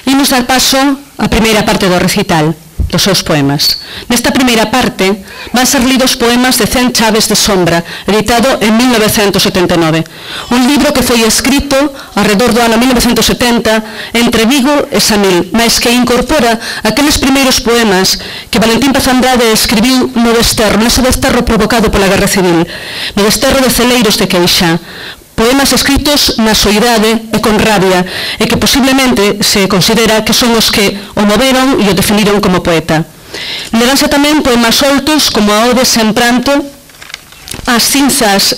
Imos dar paso á primeira parte do recital, dos seus poemas. Nesta primeira parte van ser lidos poemas de 100 chaves de sombra, editado en 1979. Un libro que foi escrito alrededor do ano 1970 entre Vigo e Samil, mas que incorpora aqueles primeiros poemas que Valentín Paz Andrade escribiu no desterro, nese desterro provocado pola Guerra Civil, no desterro de Celeiros de Queixá. Poemas escritos na soidade e con rabia, e que posiblemente se considera que son os que o moveron e o definiron como poeta. Levanse tamén poemas soltos como a Ode sen pranto, As cinzas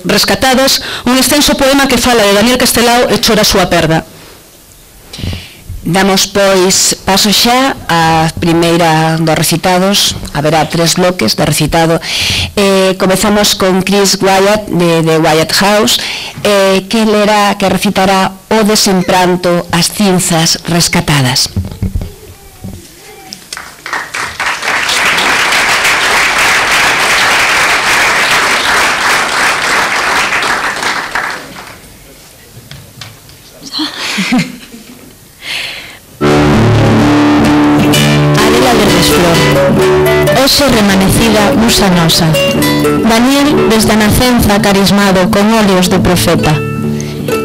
rescatadas, un extenso poema que fala de Daniel Castelao e chora a súa perda. Damos, pois, paso xa a primeira dos recitados. Haberá 3 bloques de recitado. Comezamos con Chris Wyatt, de Wyatt House, que recitará Ode sen pranto, As cinzas rescatadas. Oxe remanecida musa nosa. Daniel desde a nacenza carismado con óleos de profeta.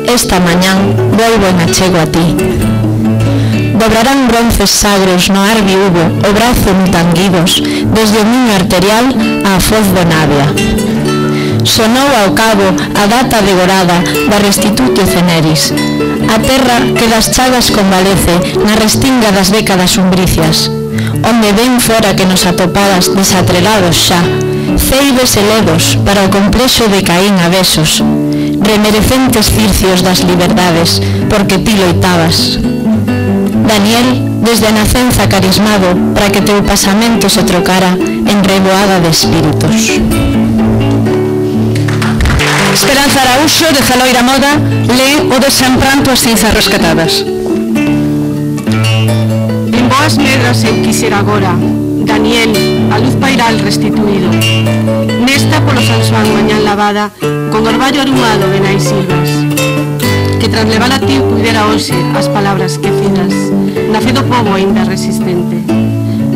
Esta mañán volvo en achego a ti. Dobrarán bronces sagros no ar viúvo o brazo mutanguidos desde o miño arterial á foz do Navia. Sonou ao cabo a data degorada da Restitutio Ceneris. A terra que das chagas convalece na restinga das décadas umbricias, onde ven fora que nos atopadas desatrelados xa, ceibes e ledos para o complexo de Caín a besos, remerecentes circios das liberdades, porque ti loitabas. Daniel, desde a nacenza carismado para que teu pasamento se trocara en reboada de espíritos. Esperanza Araúxo, de Zaloira Moda, lee Ode sen pranto, As cinzas rescatadas. En boas medras eu quixera agora, Daniel, a luz pairal restituído. Nesta polo San Xoán mañán lavada, con orballo arumado de nais silvas. Que tras levar a ti puidera hoxe as palabras quecidas, na fe do pobo ainda resistente.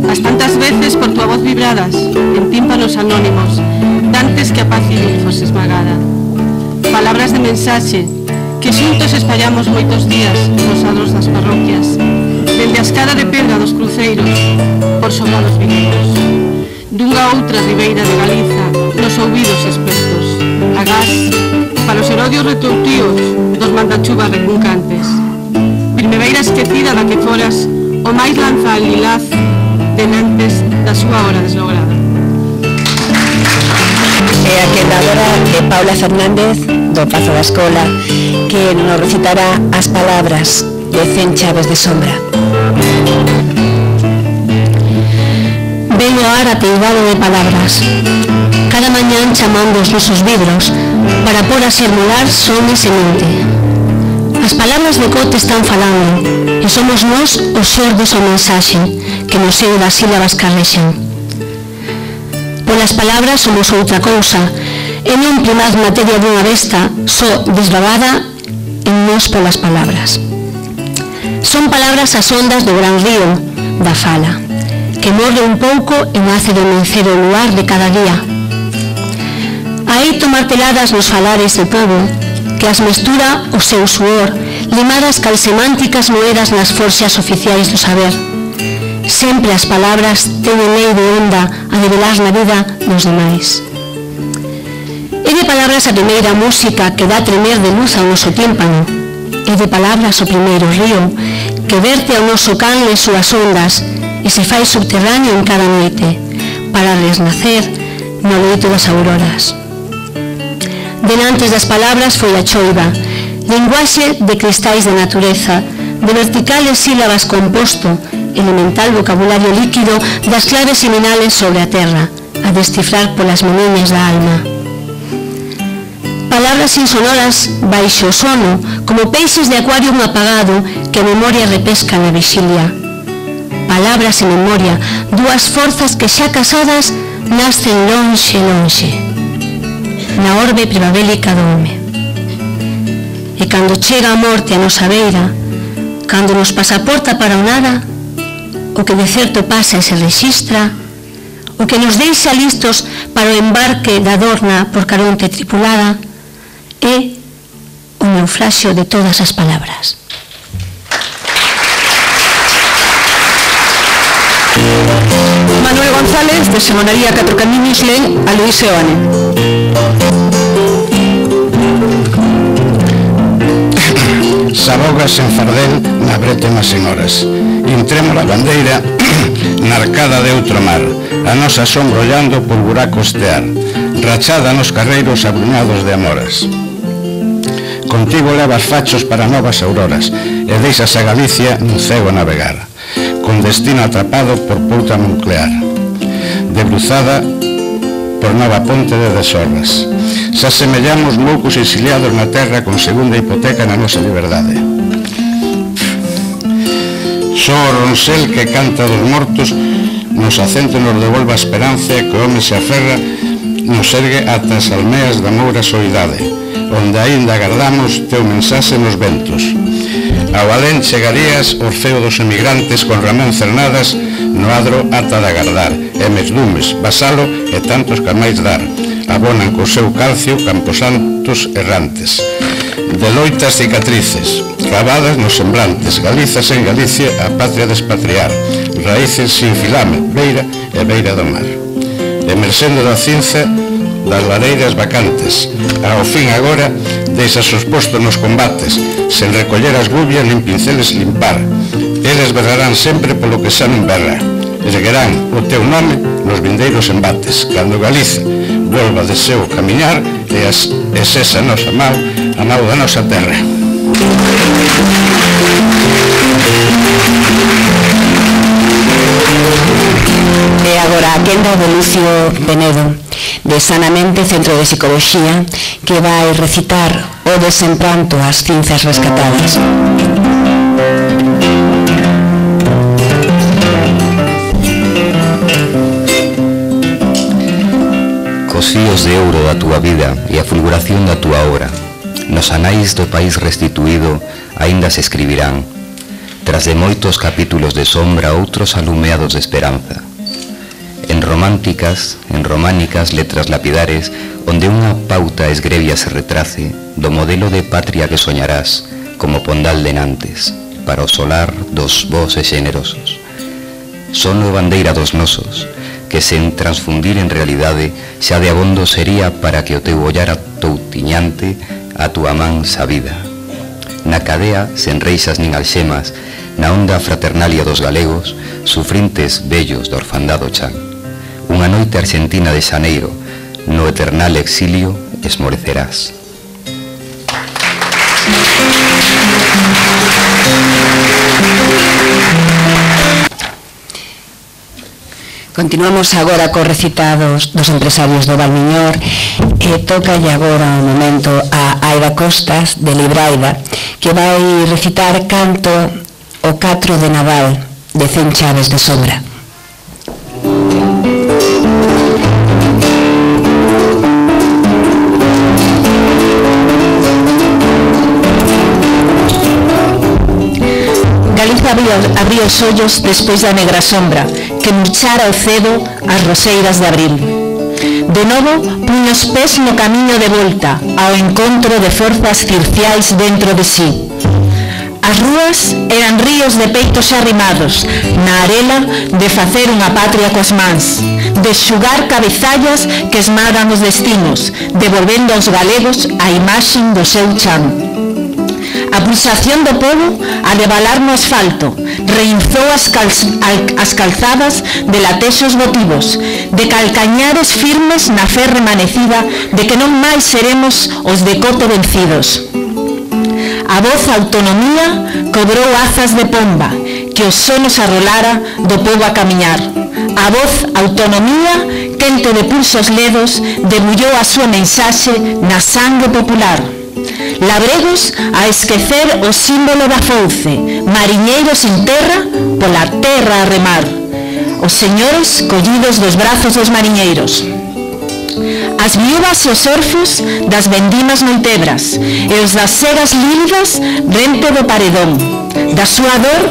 As tantas veces por tua voz vibradas, en tímpanos anónimos, dantes que a paz civil fose esmagada. Palabras de mensaxe, que xuntos espallamos moitos días nos adros das parroquias, dende a escada de pedra dos cruceiros, por sobre os vigueiros, dunha outra ribeira de Galiza, nos ouvidos expertos, agás, para os herodios retoutíos dos mandachuvas recuncantes, primeira esquecida da que foras o máis lanza lilaz denantes da súa hora deslograda. E a quedadora de Paula Fernández, do Pazo da Escola, que nos recitará as palabras de 100 chaves de sombra. Veño ar ateigado de palabras, cada mañán chamando os nosos vidros para por a xermular son e semente. As palabras de cote están falando e somos nós os xordos ao mensaxe que nos seu das sílabas carrexen. Polas palabras somos outra cousa e non primaz materia dunha besta só desbabada en nós polas palabras. Son palabras as ondas do gran río da fala, que morde un pouco e nace do mencer o luar de cada día. Aí tomarteladas nos falares do povo, que as mestura o seu suor, limadas cal semánticas moedas nas forxas oficiais do saber. Sempre as palabras teñen lei de onda a develar na vida dos demais. É de palabras a primeira música que dá tremer de luz ao noso tímpano. É de palabras o primeiro río que verte ao noso can as súas ondas e se fai subterráneo en cada noite para resnacer no leito das auroras. Denantes das palabras foi a choiva, linguaxe de cristais de natureza, de verticales sílabas composto, elemental vocabulario líquido das claves seminales sobre a terra, a descifrar polas meniñas da alma. Palabras insonoras baixo o sono, como peixes de acuarium apagado que a memoria repesca na vixilia. Palabras e memoria, dúas forzas que xa casadas nacen lonxe, lonxe, na orbe primabélica do home. E cando chega a morte a nosa beira, cando nos pasaporta para o nada, o que de certo pasa e se rexistra, o que nos deixa listos para o embarque da Dorna por Caronte tripulada, é o naufraxio de todas as palabras. Manuel González, de Semonaría Catro Camiños, len a Luís Seoane. Sabogas en fardel na brétema sen horas. Intremos a bandeira na arcada de outro mar. A nosa sombra ollando por buraco estear. Rachada nos carreiros abrumados de amoras. Contigo levas fachos para novas auroras e deixas a Galicia nun cego a navegar, con destino atrapado por pouta nuclear, debruzada por nova ponte de desorras. Se asemellamos loucos exiliados na terra con segunda hipoteca na nosa liberdade. Só o ronsel que canta dos mortos nos acento nos devolva a esperanza que o home se aferra nos ergue ata as almeas da moura soidade, onde aínda agardamos teu mensaxe nos ventos. Ao alén chegarías os feudos emigrantes con Ramón Cernadas no adro ata de agardar, e Meslumes, Basalo e tantos que máis dar, abonan co seu calcio camposantos errantes. De loitas cicatrices, clavadas nos semblantes, Galiza sen Galicia, a patria despatriar, raíces sin filame, beira e beira do mar. Emerxendo da cinza das lareiras vacantes, ao fin agora deixas os postos nos combates, sen recoller as gubias nin pinceles limpar. Eles berrarán sempre polo que xa non berra, erguerán o teu nome nos vindeiros embates, cando Galiza volva de seu camiñar e cesa a nosa mau, a mau da nosa terra. E agora a quenda de Lucio Penedo, de Sanamente Centro de Psicoloxía, que vai recitar o desempranto ás cinzas rescatadas. Cos fíos de ouro da túa vida e a fulguración da túa obra, nos anais do país restituído aínda se escribirán, tras de moitos capítulos de sombra, outros alumeados de esperanza. En románicas letras lapidares, onde unha pauta esgrebia se retrace do modelo de patria que soñarás, como pondal de Nantes, para o solar dos vos e xenerosos. Son o bandeira dos nosos, que sen transfundir en realidade xa de abondo sería para que o teu ollar atoutiñante a túa man sabida. Na cadea, sen reixas nin alxemas, na onda fraternalia dos galegos, sufrintes vellos do orfandado chan. Unha noite argentina de xaneiro, no eternal exilio esmorecerás. Continuamos agora cos recitados dos empresarios do Valmiñor e tocalle agora un momento a Aida Costas, de Libraida, que vai recitar canto o 4 de Nadal, de 100 chaves de sombra. Galiza abría os ollos despois da negra sombra que murchara o cedo as roseiras de abril. De novo, puña os pés no camiño de volta ao encontro de forzas circiais dentro de sí. As rúas eran ríos de peitos arrimados, na arela de facer unha patria coas mans, de xugar cabezallas que esmagan os destinos, devolvendo aos galegos a imaxen do seu chan. A pulsación do pobo a devalar no asfalto reinzou as calzadas de latexos votivos, de calcañares firmes na fe remanecida de que non máis seremos os de cote vencidos. A voz autonomía cobrou azas de pomba que os sonos arrolara do pobo a camiñar. A voz autonomía, quente de pulsos ledos, debullou a súa mensaxe na sangue popular. Labregos a esquecer o símbolo da fouce, mariñeiros en terra, pola terra a remar. Os señores collidos dos brazos dos mariñeiros. as viúvas e os orfos das vendimas noitebras e os das seras líridas rente do paredón. Da súa dor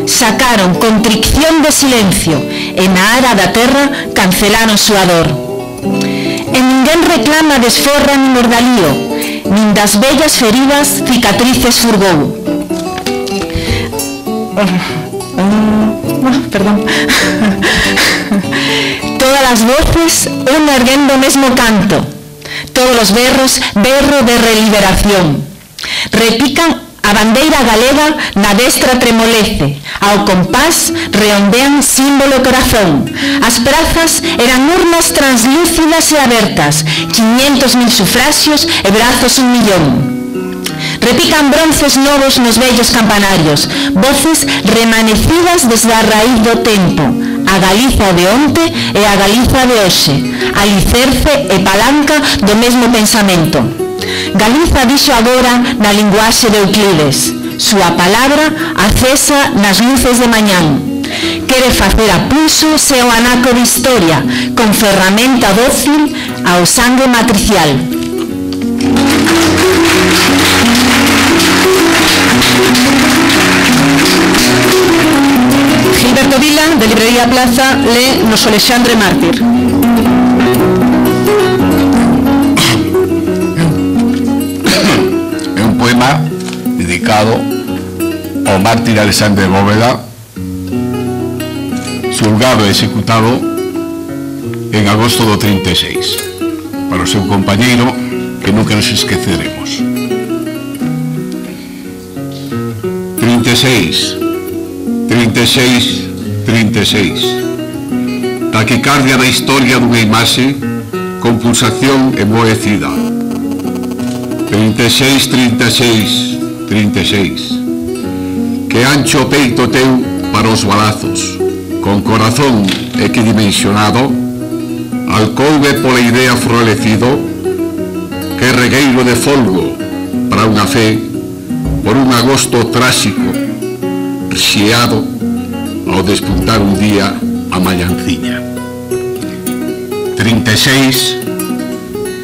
sacaron contrición de silencio e na ara da terra cancelaron súa dor. E ninguén reclama desforra nin mordalío, nin das vellas feridas cicatrices furgou. Perdón. Todas as voces un erguendo o mesmo canto, todos os berros, berro de reliberación. Repican a bandeira galega na destra tremolece, ao compás reondean símbolo corazón. As prazas eran urnas translúcidas e abertas, 500.000 sufraxios e brazos 1 millón. Repican bronces novos nos vellos campanarios, voces remanecidas desde a raíz do tempo, a Galiza de onte e a Galiza de hoxe, alicerce e palanca do mesmo pensamento. Galiza dixo agora na linguaxe de Euclides, súa palabra acesa nas luces de mañán. Quere facer a pulso seu anaco de historia, con ferramenta dócil ao sangue matricial. Gilberto Vila, de Librería Plaza, lee Nos Alexandre Mártir. É un poema dedicado ao mártir Alexandre Bóveda, xulgado e executado en agosto do 36, para o seu compañeiro que nunca nos esqueceremos. 36, 36, 36. Taquicardia da historia dunha imaxe con pulsación enmohecida. 36, 36, 36. Que ancho o peito teu para os balazos, con corazón equidimensionado, alcouve pola idea florecido, que regueiro de folgo para unha fe, por un agosto tráxico, xiado ao despuntar un día a mañanciña. 36,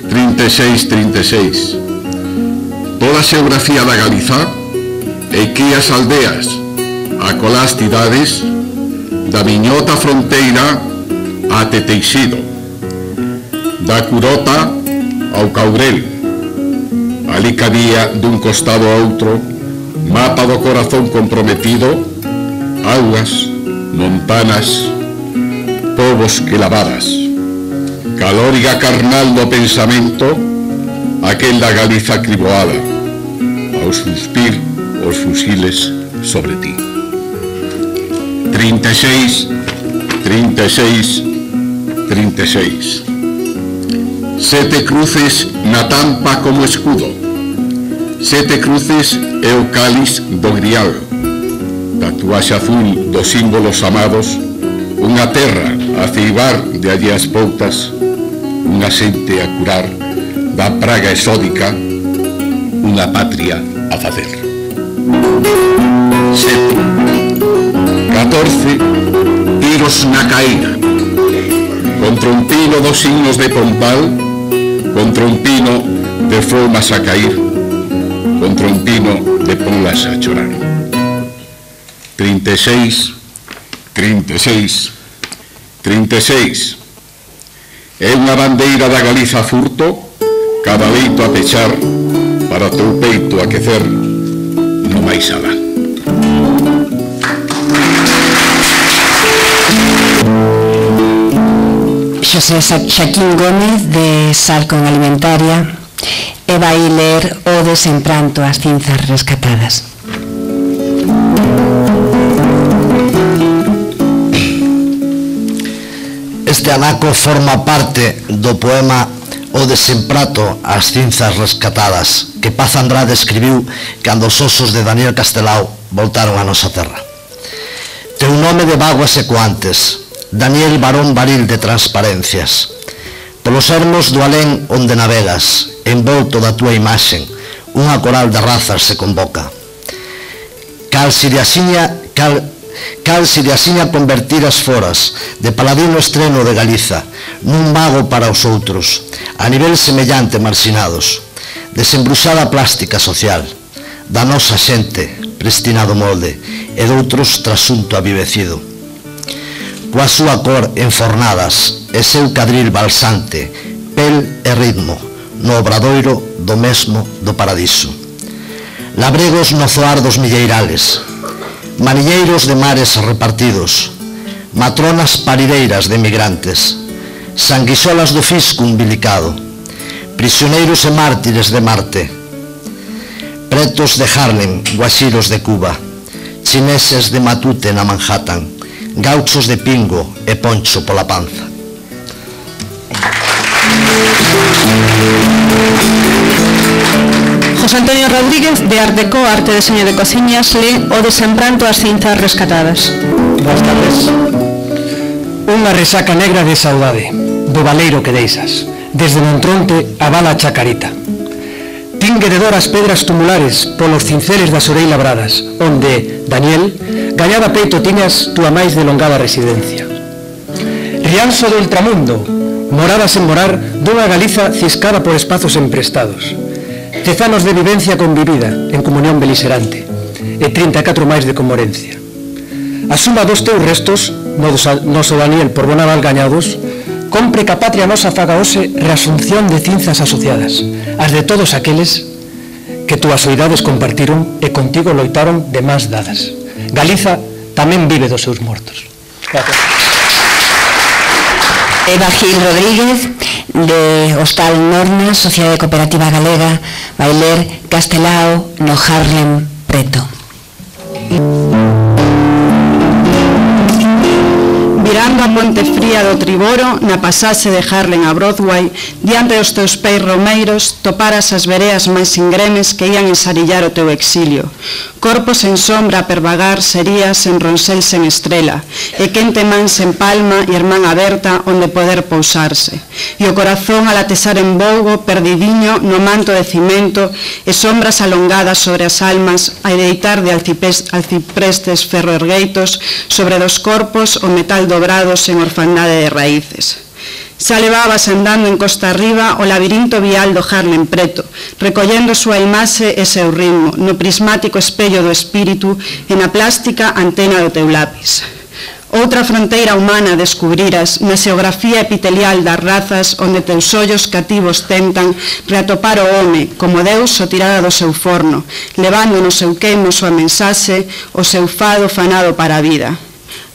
36, 36. Toda a xeografía da Galiza e que as aldeas, a colás cidades, da Miñota fronteira a Teteixido, da Curota ao Caurel. Ali cabía dun costado a outro mapa do corazón comprometido, augas, montanas, povos que lavadas, calóriga carnal do pensamento, aquel da Galiza criboada, ao suspir os fusiles sobre ti. 36, 36, 36. Sete cruces na tampa como escudo, sete cruces e o cáliz do grial, tatuaxe azul dos símbolos amados, unha terra a ceibar de allí as poutas, unha xente a curar da praga exódica, unha patria a facer. 7. 14 tiros na caída, contra un pino dos signos de Pompal, contra un pino de formas a cair, contra un pino de ponlas a chorar. 36, 36, 36. É unha bandeira da Galiza furto, cada leito a pechar, para o teu peito aquecer no máis alá. Xosé Xaquín Gómez, de Salcón Alimentaria, e vai ler Odes en pranto ás cinzas rescatadas. Este anaco forma parte do poema Odes en prato ás cinzas rescatadas, que Paz Andrade escribiu cando os osos de Daniel Castelao voltaron á nosa terra. Teu nome de vaguas ecoantes, Daniel Barón Baril de transparencias. Polos ermos do alén onde navegas, envolto da túa imaxen, unha coral de razas se convoca. Cal cal se de asiña convertir as foras de paladino estreno de Galiza nun mago para os outros, a nivel semellante marxinados, desembruxada plástica social, da nosa xente, pristina do molde, e doutros trasunto avivecido. Coa súa cor enfornadas e seu cadril balsante, pel e ritmo, no obradoiro do mesmo do paradiso. Labregos no zoar dos milleirales, mariñeiros de mares repartidos, matronas parideiras de migrantes, sanguixolas do fisco umbilicado, prisioneiros e mártires de Marte, pretos de Harlem, guaxiros de Cuba, chineses de Matute na Manhattan, gauchos de pingo e poncho pola panza. José Antonio Rodríguez, de Art Deco, Arte de Deseño de Cociñas, lee O desembranto ás cinzas rescatadas. Boas tardes. Unha resaca negra de saudade, do baleiro que deixas, desde Montronte a Bala Chacarita. Tingue de dor as pedras tumulares polos cinceles das orei labradas, onde, Daniel, gañada peito tiñas túa máis delongada residencia. Rianxo do ultramundo, morada sen morar dunha Galiza ciscada por espazos emprestados. 10 anos de vivencia convivida en comunión beligerante e 34 máis de conmorencia. A suma dos teus restos, noso Daniel por Bonaval gañados, compre que a patria nosa faga hoxe reasunción de cinzas asociadas, as de todos aqueles que túas oidades compartiron e contigo loitaron de más dadas. Galiza tamén vive dos seus mortos. Gracias. Eva Gil Rodríguez, de Hostal Norna, Sociedade Cooperativa Galega, vai ler Castelao no Harlem Preto. Virando a Ponte Fría do Triboro, na pasaxe de Harlem a Broadway, diante dos teus pés romeiros, toparas as vereas máis ingremes que ían ensarillar o teu exilio. Corpos en sombra a pervagar serías en ronsel sen estrela, e quente man sen palma e irmán aberta onde poder pousarse. E o corazón a latesar en vougo, perdidiño no manto de cimento, e sombras alongadas sobre as almas a deitar de alciprestes ferroergueitos sobre dos corpos o metal dobrados en orfandade de raíces. Xa levabas andando en costa arriba o labirinto vial do Harlem Preto, recollendo súa imaxe e seu ritmo, no prismático espello do espírito e na plástica antena do teu lápis. Outra fronteira humana descubriras na xeografía epitelial das razas onde teus ollos cativos tentan reatopar o home como Deus o tirara do seu forno, levando no seu queimo súa mensaxe, o seu fado fanado para a vida.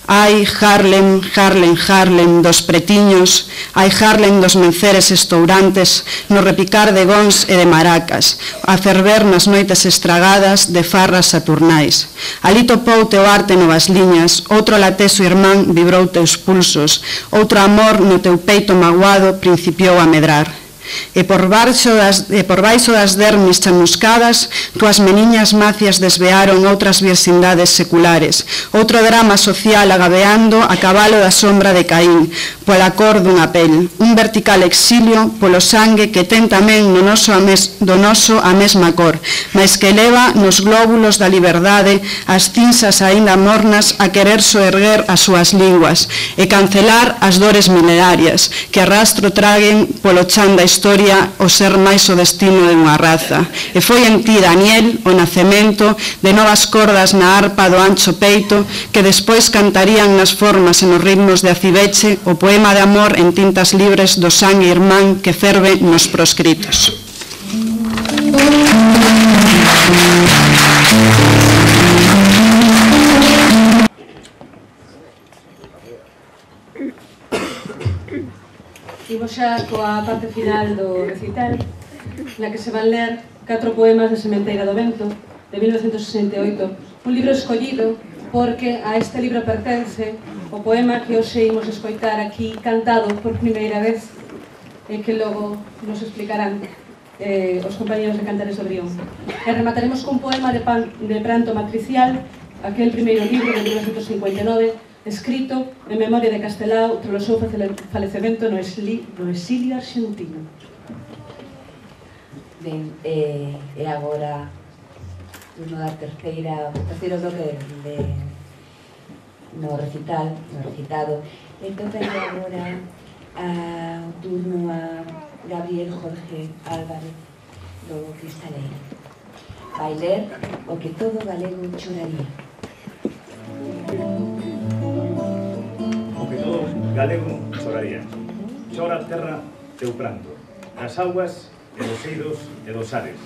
Ai, Harlem, Harlem, Harlem dos pretiños, ai, Harlem dos menceres estourantes, no repicar de gons e de maracas, a ferver nas noites estragadas de farras saturnais. Ali topou teu arte novas liñas, outro lateso irmán vibrou teus pulsos, outro amor no teu peito magoado principiou a medrar. E por baixo das dermis chamuscadas, tuas meniñas macias desvearon outras virxindades seculares, outro drama social agabeando a cabalo da sombra de Caín, pola cor dunha pel, un vertical exilio polo sangue que ten tamén do noso a mesma cor, mas que leva nos glóbulos da liberdade as cinzas aínda mornas a querer soerguer as súas linguas e cancelar as dores milenarias que arrastro traguen polo chan da historia o ser máis o destino de unha raza. E foi en ti, Daniel, o nacemento de novas cordas na arpa do ancho peito que despois cantarían nas formas e nos ritmos de Acibeche o poema de amor en tintas libres do sangue irmán que ferve nos proscritos. Imos xa coa parte final do recital, na que se van ler 4 poemas de Sementeira do Vento, de 1968, un libro escollido porque a este libro pertence o poema que hoxe imos escoitar aquí cantado por primeira vez e que logo nos explicarán os compañeros de Cantares do Brión. E remataremos cun poema de Pranto Matricial, aquel primeiro libro de 1959, escrito en memoria de Castelao tras o seu falecemento no exilio argentino. Ben, e agora turno da terceiro bloque no recitado, e toca agora o turno a Gabriel Jorge Álvarez do Cristaleira. Vai ler o que todo galego choraría. O que todo galego choraría. Chora a terra teu pranto, as augas e dos eiros e dos ares,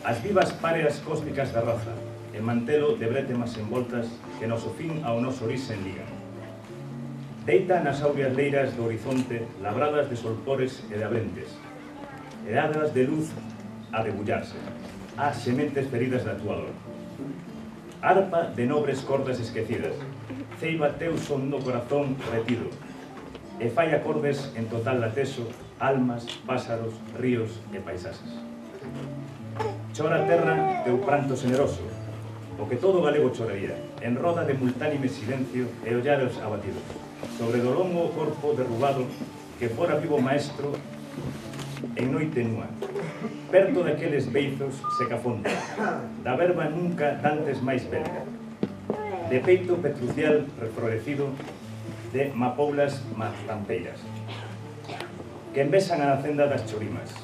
as vivas páreas cósmicas da raza, e mantelo de brétemas envoltas que noso fin ao noso orixen ligan. Deita nas áureas leiras do horizonte labradas de solpores e de abrentes, headas de luz a debullarse, as sementes feridas da tua dor. Arpa de nobres cordas esquecidas, ceiba teu son no corazón retido, e fai acordes en total lateso, almas, pásaros, ríos e paisaxes. Chora a terra teu pranto generoso, o que todo galego choraría, en roda de multánime silencio e ollaros abatidos, sobre do longo corpo derrubado que fora vivo maestro en noite nua, perto daqueles beizos secafonte, da verba nunca dantes máis belga, de peito petrucial reflorecido de mapoulas mazampeiras, que envesan a nacenda das chorimas,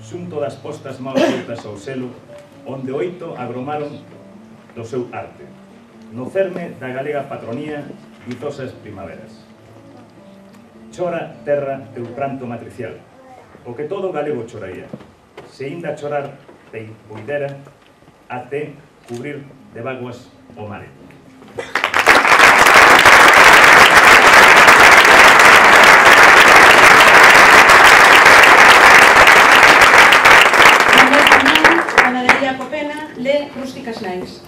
xunto das postas mal voltas ao selo, onde oito agromaron do seu arte, no cerme da galega patronía guizosas primaveras. Chora, terra, teu pranto matricial, o que todo galego choraría, se inda chorar te poidera até cubrir de vaguas o mare. Panadería Copena, le Rústicas Nais.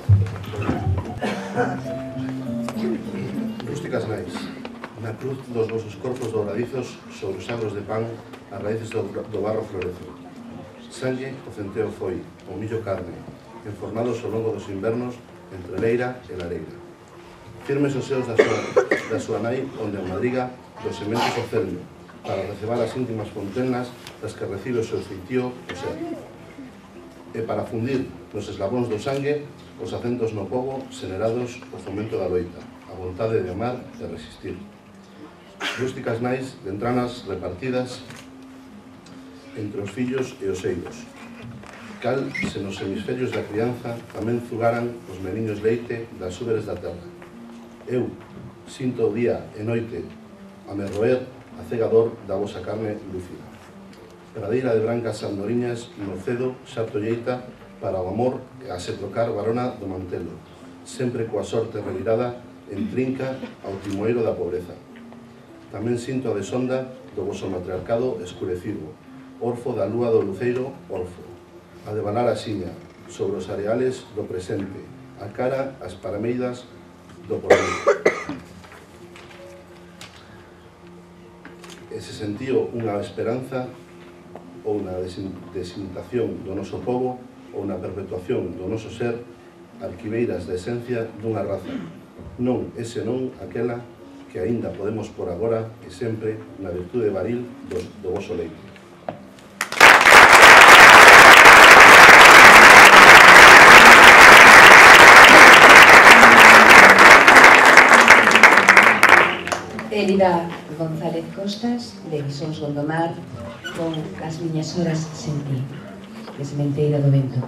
Rústicas Nais, na cruz dos vosos corpos dobradizos sobre os agros de pan as raíces do barro florecen. Sangue o centeo foi, o millo carne, enformados ao longo dos invernos entre leira e lareira. Firmes os seos da súa nai onde a madriga dos sementes o cerno para recebar as íntimas fontenas das que recibe o seu feitío o ser. E para fundir nos eslabóns do sangue os acentos no pobo xenerados o fomento da loita, a vontade de amar e resistir. Rústicas nais de entranas repartidas entre os fillos e os eiros. Cal se nos hemisferios da crianza tamén zugaran os meniños leite das úberes da terra. Eu sinto o día e noite a me roer a cegador da vosa carne lúcida. Pradeira de brancas andoriñas no cedo xa tolleita para o amor e a se trocar varona do mantelo, sempre coa sorte revirada en trinca ao timoeiro da pobreza. Tamén sinto a desonda do voso matriarcado escurecido, orfo da lúa do luceiro orfo, a devanar a xiña sobre os areales do presente, a cara as parameidas do porvenir. E se sentío unha esperanza ou na desintación do noso pobo ou na perpetuación do noso ser, arquiveiras da esencia dunha raza, non ese non aquela que aínda podemos por agora e sempre na virtude varil do voso leite. Elida González Costas, de Visóns Gondomar, con As miñas horas sen ti, de Sementeira do Vento.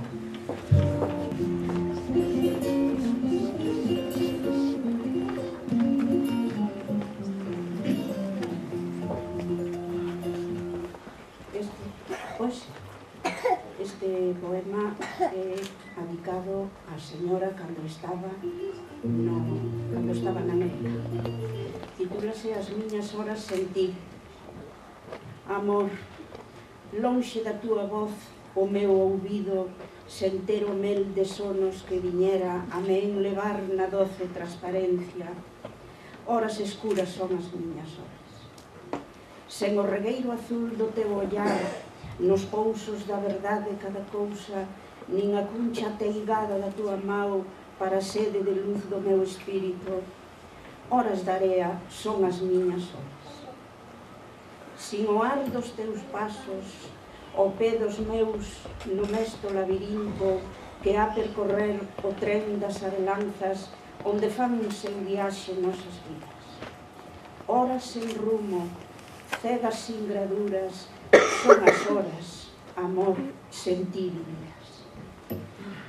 Este poema é dedicado á señora cando estaba na América. Titúlase As miñas horas sen ti. Amor, lonxe da túa voz, o meu ouvido, senter o mel de sonos que viñera a me enlevar na doce transparencia. Horas escuras son as miñas horas. Sen o regueiro azul do teu ollar, nos pousos da verdade cada cousa, nin a cuncha teigada da túa mau para a sede de luz do meu espírito. Horas da area son as miñas horas. Sin o ar dos teus pasos, o pé dos meus no mesto labirinto que a percorrer o tren das arelanzas onde fan un seu viaxe nosas vidas. Horas sen rumo, cegas sin graduras, son as horas, amor, sentir vidas.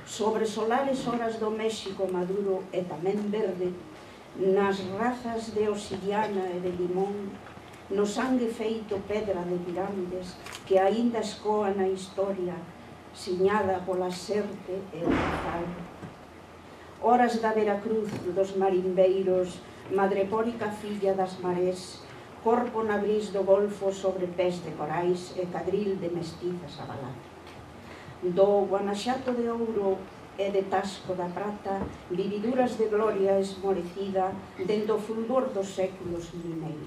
Sobre solares horas do México maduro e tamén verde, nas razas de obsidiana e de limón, no sangue feito pedra de pirámides que aínda escoa na historia, siñada pola serte e o rizal. Horas da Veracruz dos marimbeiros, madrepórica filla das marés, corpo na bris do golfo sobre pés de corais e cadril de mestizas a balar. Do Guanaxato de ouro e de Tasco da prata, vividuras de gloria esmorecida dentro do fulgor dos séculos mineiros.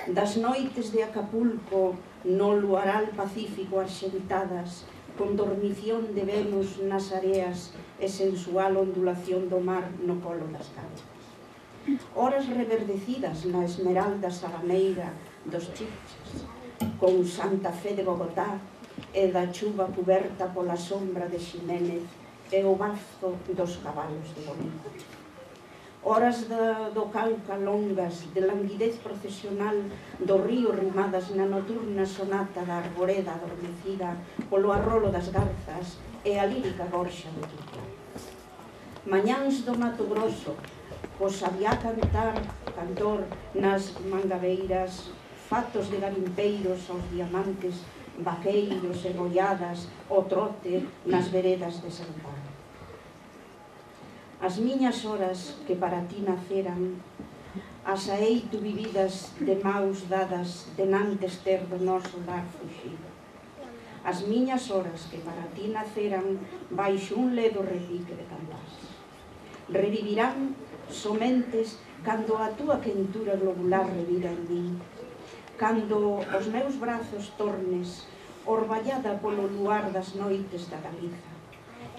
Das noites de Acapulco no luaral pacífico arxentadas, con dormición de Venus nas areas e sensual ondulación do mar no colo das calzas. Horas reverdecidas na esmeralda salameira dos Chiches, con Santa Fe de Bogotá e da chuva cuberta pola sombra de Ximénez e o bazo dos cabalos de Bolívar. Horas do Calca longas, de languidez procesional do río rimadas na noturna sonata da arboreda adormecida polo arrolo das garzas e a lírica gorxa do Tucán. Mañáns do Mato Grosso, o sabía cantor nas mangabeiras, fatos de garimpeiros aos diamantes, vaqueiros e goiadas, o trote nas veredas de Santar. As miñas horas que para ti naceran, as aeito vividas de maus dadas, denantes ter do noso lar fuxido. As miñas horas que para ti naceran, baixo un ledo repique de cantas. Revivirán somentes cando a túa quentura globular revira en min, cando os meus brazos tornes orballada polo luar das noites da Galiza,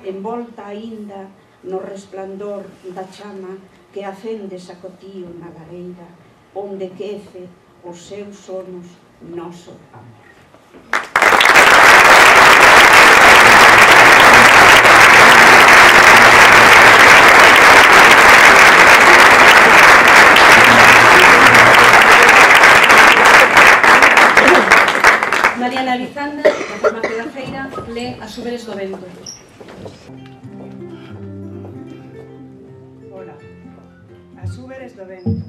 envolta aínda no resplandor da chama que acende sacotío na lareira, onde quece os seus sonos noso amor. Mariana Lizanda, da Farmacia da Feira, lé As Úberes do Vento. Ola, As Úberes do Vento.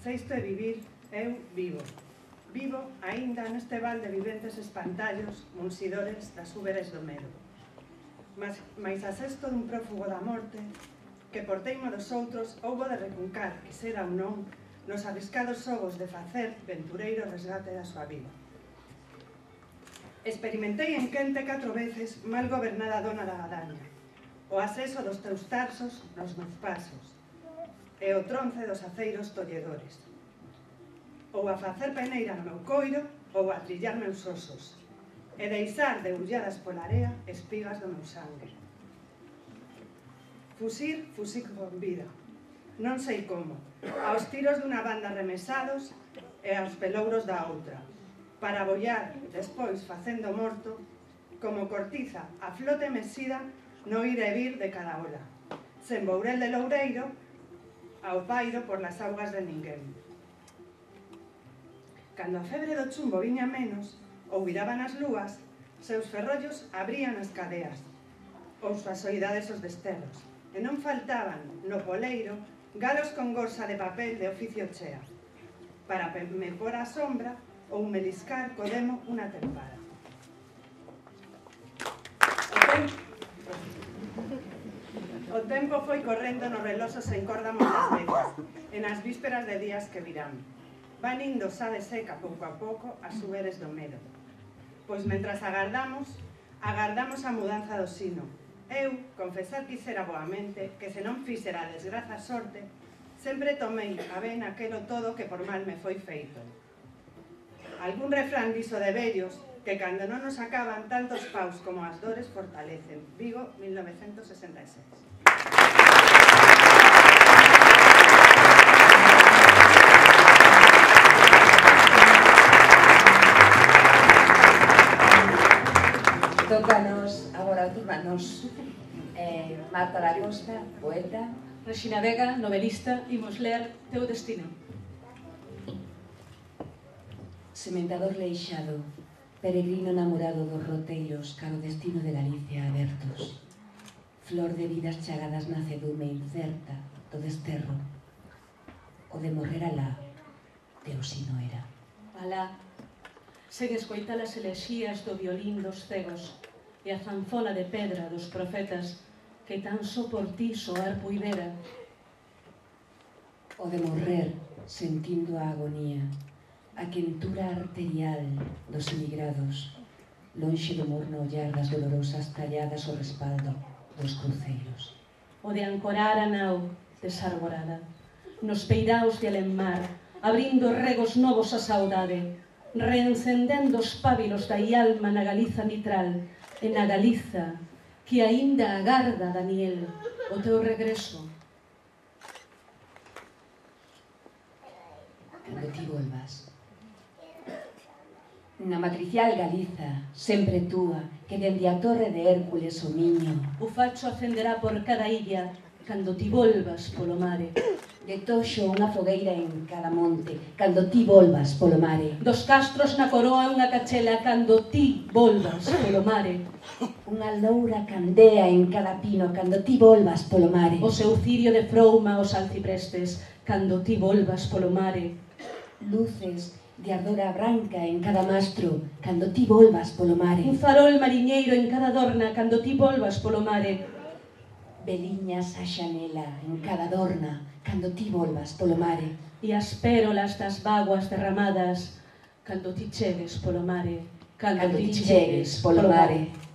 Seisto de vivir, eu vivo. Vivo aínda neste val de viventes espantallos, monsidores das úberes do medo. Mais a sexto dun prófugo da morte, que por teimo dos outros houbo de recuncar, quisera ou non, nos arriscados xogos de facer ventureiro resgate da súa vida. Experimentei en quente 4 veces mal gobernada dona da Gadaña, o aseso dos teus tarsos nos meus pasos, e o tronce dos aceiros tolledores, ou a facer peneira no meu coiro, ou a trillar meus osos, e deixar debulladas pola area espigas do meu sangue. Fusir con vida, non sei como, aos tiros dunha banda remesados e aos pelouros da outra, para bollar, despois, facendo morto, como cortiza a flote mesida no ir e vir de cada ola, sen bourel de loureiro, ao pairo por las augas de ninguén. Cando a febre do chumbo viña menos, ou viraban as lúas, seus ferrollos abrían as cadeas, ou suas soidades os desterros, e non faltaban, no poleiro, galos con gorsa de papel de oficio chea, para me pôr a sombra ou meliscar co demo unha tempada. O tempo foi correndo nos reloxos en corda moitas veces, e nas vísperas de días que virán. Van indo xa de seca pouco a pouco as úberes do medo. Pois mentras agardamos a mudanza do sino. Eu, confesar quixera boamente que se non fixera a desgraza sorte, sempre tomei a ben aquelo todo que por mal me foi feito. Algún refrán diso de vellos que cando non nos acaban tantos paus como as dores fortalecen. Vigo, 1966. Tócanos agora a turma nos Marta da Costa, poeta. Regina Vega, novelista, imos ler Teu destino. Sementador leixado, peregrino namorado dos roteiros, caro destino de Galicia abertos. Flor de vidas chagadas na cedume incerta do desterro. O de morrer alá, Deus si no era. Alá, sen escoitar as elexías do violín dos cegos e a zanfona de pedra dos profetas que tan só por ti soar puidera. O de morrer sentindo a agonía, a quentura arterial dos emigrados, lonxe do morno ollar das dolorosas talladas ao respaldo dos cruceiros. O de ancorar a nau desarborada, nos peiraos de alenmar, abrindo regos novos a saudade, reencendendo os pábilos da alma na Galiza mitral, e na Galiza que aínda agarda, Daniel, o teu regreso. Cando ti volvas. Na matricial Galiza, sempre túa, que dende a torre de Hércules o miño. O facho acenderá por cada illa, cando ti volvas polo mare. De toxo unha fogueira en cada monte, cando ti volvas polo mare. Dos castros na coroa unha cachela, cando ti volvas polo mare. Unha loura candea en cada pino, cando ti volvas polo mare. O seu cirio de frouma os alciprestes, cando ti volvas polo mare. Luces de ardora branca en cada mastro, cando ti volvas polo mare. Un farol mariñeiro en cada dorna, cando ti volvas polo mare. Veliñas a xanela en cada dorna, cando ti volvas polo mare. E as pérolas das vaguas derramadas, cando ti chegues polo mare. Cando ti chegues polo mare.